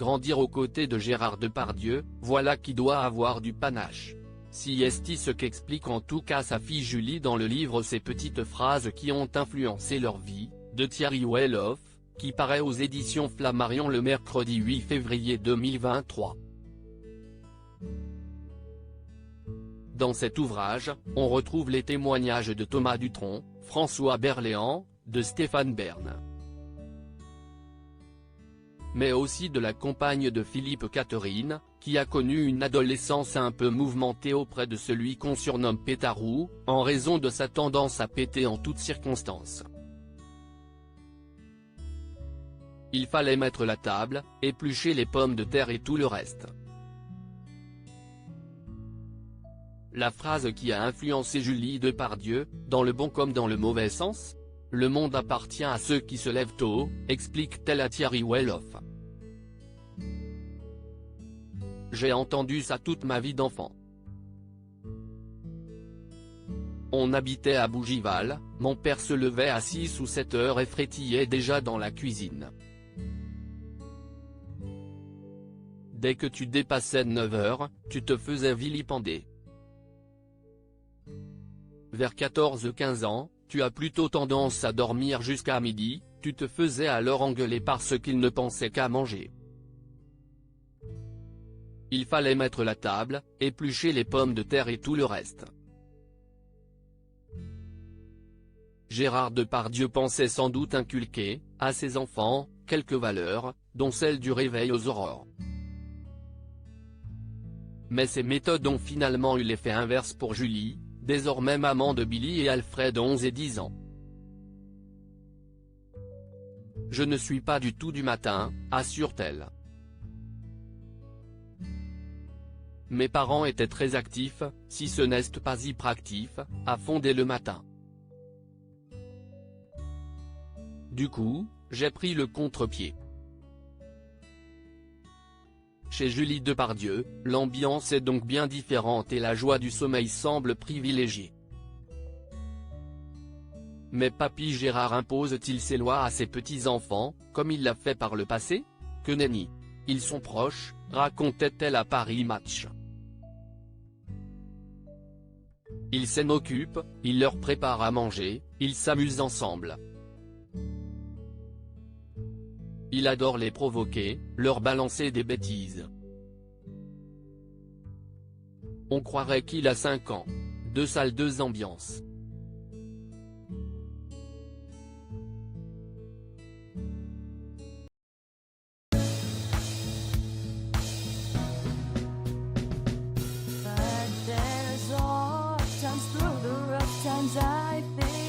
grandir aux côtés de Gérard Depardieu, voilà qui doit avoir du panache. Si est ce qu'explique en tout cas sa fille Julie dans le livre Ces petites phrases qui ont influencé leur vie, de Thierry Welloff, qui paraît aux éditions Flammarion le mercredi 8 février 2023. Dans cet ouvrage, on retrouve les témoignages de Thomas Dutronc, François Berléand, de Stéphane Bern, mais aussi de la compagne de Philippe Catherine, qui a connu une adolescence un peu mouvementée auprès de celui qu'on surnomme Pétarou, en raison de sa tendance à péter en toutes circonstances. Il fallait mettre la table, éplucher les pommes de terre et tout le reste. La phrase qui a influencé Julie Depardieu, dans le bon comme dans le mauvais sens ? Le monde appartient à ceux qui se lèvent tôt, explique-t-elle à Thierry Welloff. J'ai entendu ça toute ma vie d'enfant. On habitait à Bougival, mon père se levait à 6 ou 7 heures et frétillait déjà dans la cuisine. Dès que tu dépassais 9 heures, tu te faisais vilipender. Vers 14-15 ans, tu as plutôt tendance à dormir jusqu'à midi, tu te faisais alors engueuler parce qu'il ne pensait qu'à manger. Il fallait mettre la table, éplucher les pommes de terre et tout le reste. Gérard Depardieu pensait sans doute inculquer, à ses enfants, quelques valeurs, dont celle du réveil aux aurores. Mais ces méthodes ont finalement eu l'effet inverse pour Julie, désormais maman de Billy et Alfred 11 et 10 ans. Je ne suis pas du tout du matin, assure-t-elle. Mes parents étaient très actifs, si ce n'est pas hyperactifs, à fond dès le matin. Du coup, j'ai pris le contre-pied. Chez Julie Depardieu, l'ambiance est donc bien différente et la joie du sommeil semble privilégiée. Mais papy Gérard impose-t-il ses lois à ses petits-enfants, comme il l'a fait par le passé ? Que nenni. Ils sont proches, racontait-elle à Paris Match. Il s'en occupe, il leur prépare à manger, ils s'amusent ensemble. Il adore les provoquer, leur balancer des bêtises. On croirait qu'il a 5 ans. 2 salles 2 ambiances. But there's all times through the rough times I think